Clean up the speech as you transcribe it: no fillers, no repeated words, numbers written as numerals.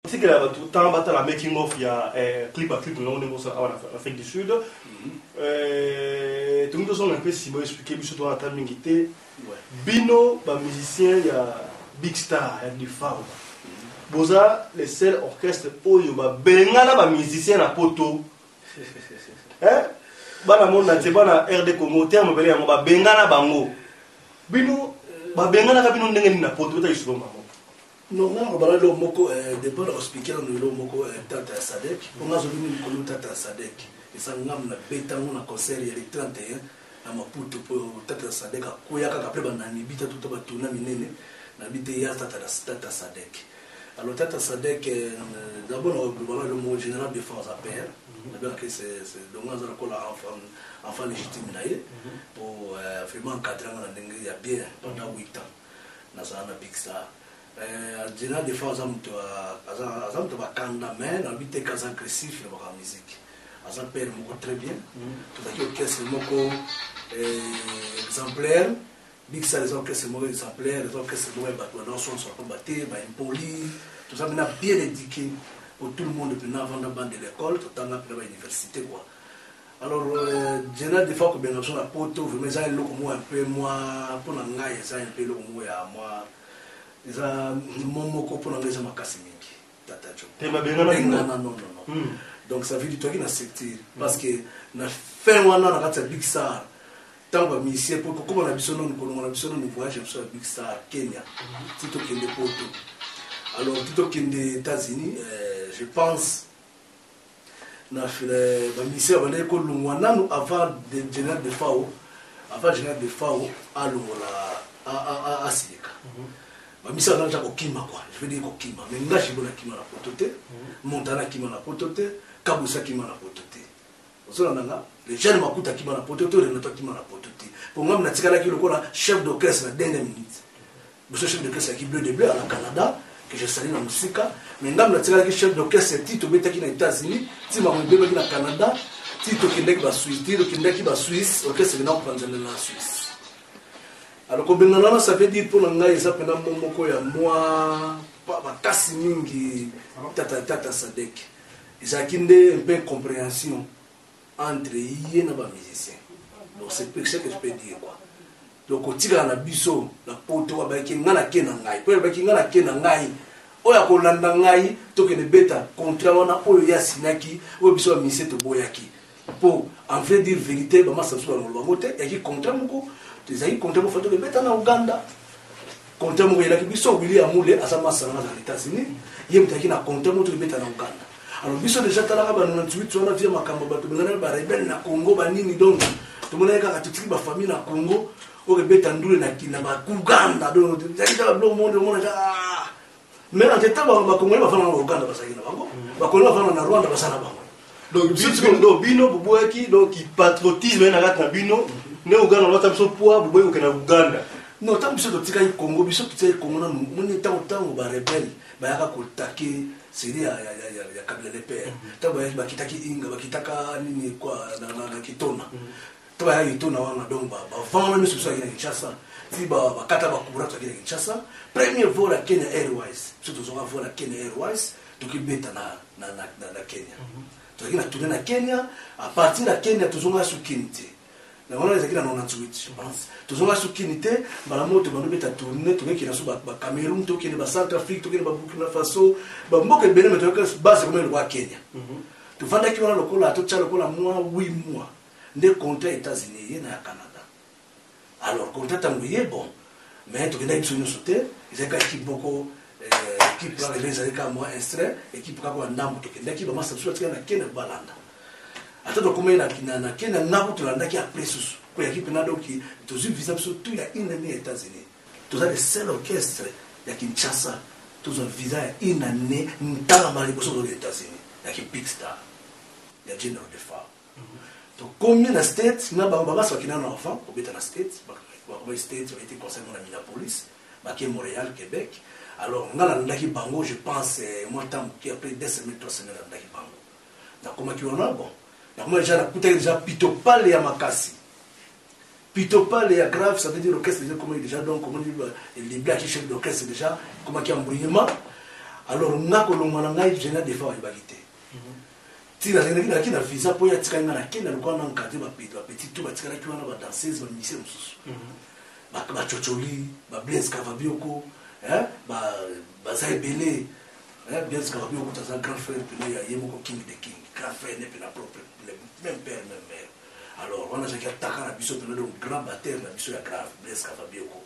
C'est que là, tout le temps, la making of, il y a clip à clip, on est en Afrique du Sud. Tout le monde a un peu si vous expliquez, surtout en termes de Bino, musicien, il y a Big Star, il y a du Fao. Boza, les seuls orchestres, oh, il y a Bengala, musicien à poto. Hein? Bana monde na tebana RD Congo terme belé ya ba Bengala bango. Bino, ba Bengala ka bino ndenge na poto ta isuro mamo. Non, on va le moko dépend de expliquer le moko Tata Sadek. On a joué une Tata Sadek. Et ça ngam na beta on a concert il y a 31 à Maputo pour Tata Sadek a koyaka après bana nibita tout ba tuna minene na bité ya Tata Sadek. Alors Tata Sadek d'abord le mot général de force à père. D'abord que c'est donc on a la enfant légitime naïe pour vraiment encadrer il y a bien pendant 8 ans na ça na Big Star. Général de force azam to bakanda mais na bité kaza agressif na ba musique azam père moko très bien tout à fait orchestre moko exemplaire Big Star les orchestres moko exemplaire les orchestres moko ba son pas batté ba impoli tout ça maintenant bien éduqué pour tout le monde depuis avant la bande de l'école tout en après l'université quoi. Alors général de force que bien sur la poto vraiment ça le moi un peu moi pour la ngai ça un peu le moi à moi ça mon pour l'anglais makasi mingi tata jo Tema Bengala non donc ça veut dire toi qui na secteur parce que na fin wana na kata Big Star tant ba musicien pour comme on a biso non ko na biso non voyage sur Big Star Kenya tito kende poto alors tito kende États-Unis je pense na fait ba musicien ba ko lungwana avant de général de FAO avant général de FAO à Longola à Sika Misa n'a pas kima quoi, je veux dire kima, mais nga jibona kima na potote, Montana kima na potote, Kabusa kima na potote. Ozola nanga, les jeunes makuta kima na potote, les noto kima na potote. Pour moi na tikala ki lokola chef d'orchestre na dernière minute. Monsieur chef d'orchestre qui bleu de bleu à Canada, que je salue na musika, mais ngam na tikala ki chef d'orchestre Tito beta ki na États-Unis, ti ma mbebe ki na Canada, Tito kindeki ba Suisse, Tito kindeki ba Suisse, orchestre na prendre la Suisse. Alors comme ça veut dire pour l'anglais ça peut être momoko ya moi pas kasi mingi tata Sadek ils akinde un peu compréhension entre yé na ba musicien donc c'est ce que je peux dire quoi donc otika na biso na poto ba ki ngana kena ngai pe ba ki ngana kena ngai oya ko landa ngai to ke ne beta contrat wana oyo ya sinaki o biso ba musicien to boyaki pour en vrai dire vérité ba masa so na lo mote ya ki contrat moko les compté pour faire des bêtes en Ouganda. Compté pour y aller biso William Moulé à sa masse dans les États-Unis. Il me dit na compté pour des bêtes en Ouganda. Alors biso déjà talaka ba 98 on a vu makambo ba to ngana ba rebel na Congo ba nini donc to mona ka tutiki ba famille na Congo o bêtes ndule na kina ba Uganda donc déjà le monde mona ja mais en tête ba Congo ba fana na Uganda ba sakina bango ba Congo ba fana na Rwanda ba sana bango. Donc bino boboaki donc qui patriotisme na rat na bino ne Uganda l'autre so poa boboy au Uganda non tant biso to tika Congo biso to tika Congo na moni tango ba rebelle ba yaka ko taki siri ya kabila de père ta ba kitaki inga ba kitaka nini kwa na kitona to ba kitona wana donc ba vana miso so ya Kinshasa ti ba kata ba kubura to ya Kinshasa premier vol à Kenya Airways surtout on va vol à Kenya Airways to ki beta na Kenya to ki na tourner na Kenya à partir de Kenya to zonga su Kinti na wana ezaki na 98 je pense tozonga sukinité bala moto bando beta tourner to ki na so ba Cameroun to ki ba Centrafrique to ki ba Burkina Faso ba mboka bene meto ka base comme le roi Kenya to fanda ki wana lokola to tcha lokola mois 8 mois nde contrat États-Unis et na Canada alors contrat tanguye bon mais to kenda ipso sauter ezaka ki boko équipe pour les ezaka moi extrait équipe ka kwa ndambo to kenda ki ba masa so tika na Kenya balanda attends comment il a na Kenya na to landa ki après sous ko équipe na donc to zu visa surtout il y a une année aux États-Unis to za le seul orchestre ya Kinshasa to zo visa une année ntanga mali ko aux États-Unis ya ki Big Star ya General de Fa donc combien de states na ba ba so kina na enfant ko beta na states ba ko states a été concerné na Minneapolis ba ki Montréal Québec alors ngala ndaki bango je pense moi tant qui après 2 semaines 3 semaines ndaki bango na comment qui on a bon moi déjà déjà pitopale ya makasi pitopale ya grave ça veut dire l'orchestre déjà comment déjà donc comment il est bien qui chef d'orchestre déjà comment qui embrouillement alors nga kolongwa na ngai je na defa balité tira ngina kina visa po ya tika ngana kina lokwa na nkate ba petit tout ba tika na kiwana ba danseuse ba musicien mususu ba chocholi ba Blaise Kavabioko ba Zaibele Blaise Kavabioko ta grand frère puis ya yemoko king de king grand frère ne pena propre même père même mère alors on a déjà attaqué la biso de grand batteur la biso ya grave Blaise Kavabioko